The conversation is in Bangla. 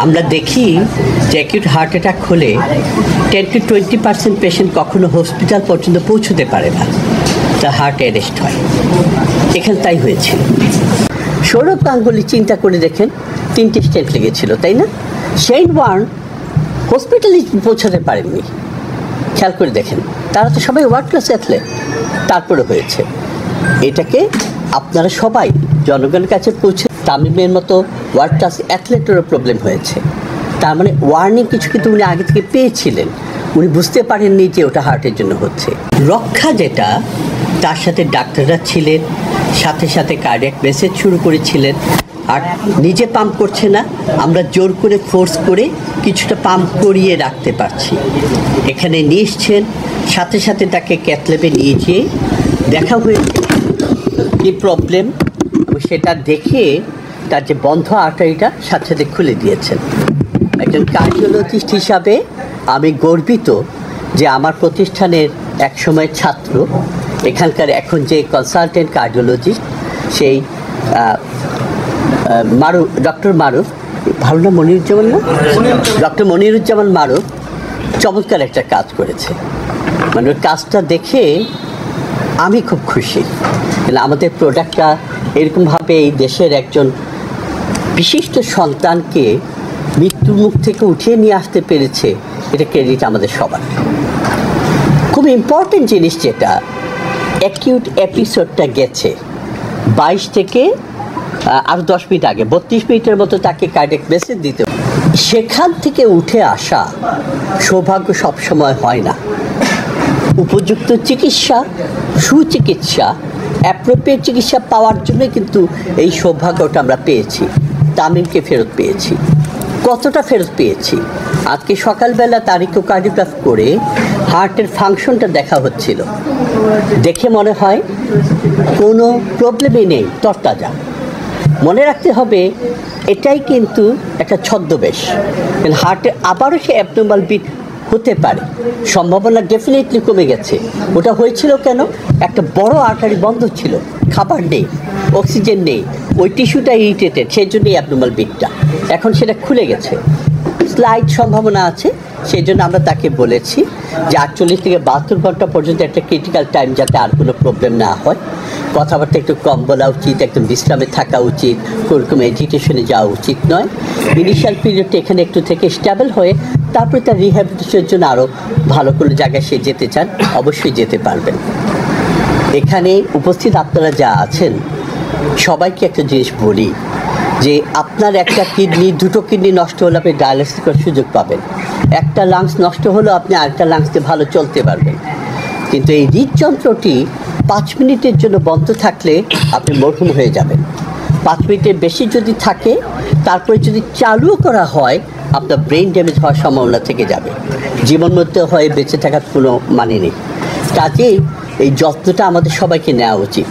আমরা দেখি যে অ্যাকিউট হার্ট অ্যাটাক হলে 10-20% পেশেন্ট কখনো হসপিটাল পর্যন্ত পৌঁছতে পারে না, তার হার্ট অ্যারেস্ট হয়। এখানে তাই হয়েছিল। সৌরভ গাঙ্গুলি চিন্তা করে দেখেন, 3টে স্টেন্ট লেগেছিল, তাই না? শেন ওয়ার্ন হসপিটালে পৌঁছাতে পারেননি। খেয়াল করে দেখেন, তারা তো সবাই ওয়ার্ল্ড ক্লাস অ্যাথলেট, তারপরে হয়েছে। এটাকে আপনারা সবাই জনগণের কাছে পৌঁছে, তামিমের মতো ওয়ার্ল্ড ক্লাস অ্যাথলেটেরও প্রবলেম হয়েছে। তার মানে ওয়ার্নিং কিছু কিন্তু উনি আগে থেকে পেয়েছিলেন, উনি বুঝতে পারেননি যে ওটা হার্টের জন্য হচ্ছে। রক্ষা যেটা, তার সাথে ডাক্তাররা ছিলেন, সাথে সাথে কার্ডিয়াক মেসেজ শুরু করেছিলেন। আর নিজে পাম্প করছে না, আমরা জোর করে ফোর্স করে কিছুটা পাম্প করিয়ে রাখতে পারছি। এখানে নিয়ে এসছেন, সাথে সাথে তাকে ক্যাথল্যাবে নিয়ে যেয়ে দেখা হয়েছে কী প্রবলেম, সেটা দেখে তার যে বন্ধ আর্টারিটা সাথে সাথে খুলে দিয়েছেন। একজন কার্ডিওলজিস্ট হিসাবে আমি গর্বিত যে আমার প্রতিষ্ঠানের একসময় ছাত্র, এখানকার এখন যে কনসালটেন্ট কার্ডিওলজিস্ট, সেই ডক্টর মারুফ, ভালো না মনিরুজ্জামান, না ডক্টর মনিরুজ্জামান মারুফ চমৎকার একটা কাজ করেছে। মানে ওই কাজটা দেখে আমি খুব খুশি। আমাদের প্রোডাক্টটা এরকমভাবে এই দেশের একজন বিশিষ্ট সন্তানকে মৃত্যুর মুখ থেকে উঠিয়ে নিয়ে আসতে পেরেছে, এটা ক্রেডিট আমাদের সবার। খুব ইম্পর্টেন্ট জিনিস যেটা, অ্যাকিউট এপিসোডটা গেছে 22 থেকে আরও 10 মিনিট আগে, 32 মিনিটের মতো তাকে কার্ডিয়াক মেসেজ দিতে, সেখান থেকে উঠে আসা সৌভাগ্য সবসময় হয় না। উপযুক্ত চিকিৎসা, সুচিকিৎসা, অ্যাপ্রোপ্রিয়েট চিকিৎসা পাওয়ার জন্য কিন্তু এই সৌভাগ্যটা আমরা পেয়েছি। তামিমকে ফেরত পেয়েছি। কতটা ফেরত পেয়েছি? আজকে সকালবেলা তার ইকোকার্ডিওগ্রাফ করে হার্টের ফাংশনটা দেখা হচ্ছিল, দেখে মনে হয় কোনো প্রবলেমই নেই, তরতাজা। মনে রাখতে হবে এটাই কিন্তু একটা ছদ্মবেশ। হার্টে আবারও সে অ্যাবনর্মাল বিট হতে পারে, সম্ভাবনা ডেফিনেটলি কমে গেছে। ওটা হয়েছিল কেন? একটা বড় আর্টারি বন্ধ ছিল, খাবার নেই, অক্সিজেন নেই, ওই টিস্যুটা ইরিটেটেড, সেই জন্যই অ্যাবনর্মাল বিটটা। এখন সেটা খুলে গেছে, স্লাইড সম্ভাবনা আছে। সেই জন্য আমরা তাকে বলেছি যে 48 থেকে 72 ঘন্টা পর্যন্ত একটা ক্রিটিক্যাল টাইম, যাতে আর কোনো প্রবলেম না হয়। কথাবার্তা একটু কম বলা উচিত, একদম বিশ্রামে থাকা উচিত, কোনোরকম এজিটেশনে যাওয়া উচিত নয়। ইনিশিয়াল পিরিয়ডটা এখানে একটু থেকে স্টেবল হয়ে তারপরে তার রিহ্যাবিলিটেশনের জন্য আরও ভালো কোনো জায়গায় সে যেতে চান, অবশ্যই যেতে পারবেন। এখানে উপস্থিত আপনারা যা আছেন সবাইকে একটা জিনিস বলি, যে আপনার একটা কিডনি, 2টো কিডনি নষ্ট হলে আপনি ডায়ালিসিস করার সুযোগ পাবেন। একটা লাংস নষ্ট হলেও আপনি আরেকটা লাংসে ভালো চলতে পারবেন। কিন্তু এই হৃদযন্ত্রটি 5 মিনিটের জন্য বন্ধ থাকলে আপনি মরহুম হয়ে যাবেন। 5 মিনিটের বেশি যদি থাকে, তারপরে যদি চালুও করা হয়, আপনার ব্রেন ড্যামেজ হওয়ার সম্ভাবনা থেকে যাবে, জীবন মধ্যে হয়ে বেঁচে থাকার কোনো মানে নেই। কাজেই এই যত্নটা আমাদের সবাইকে নেওয়া উচিত।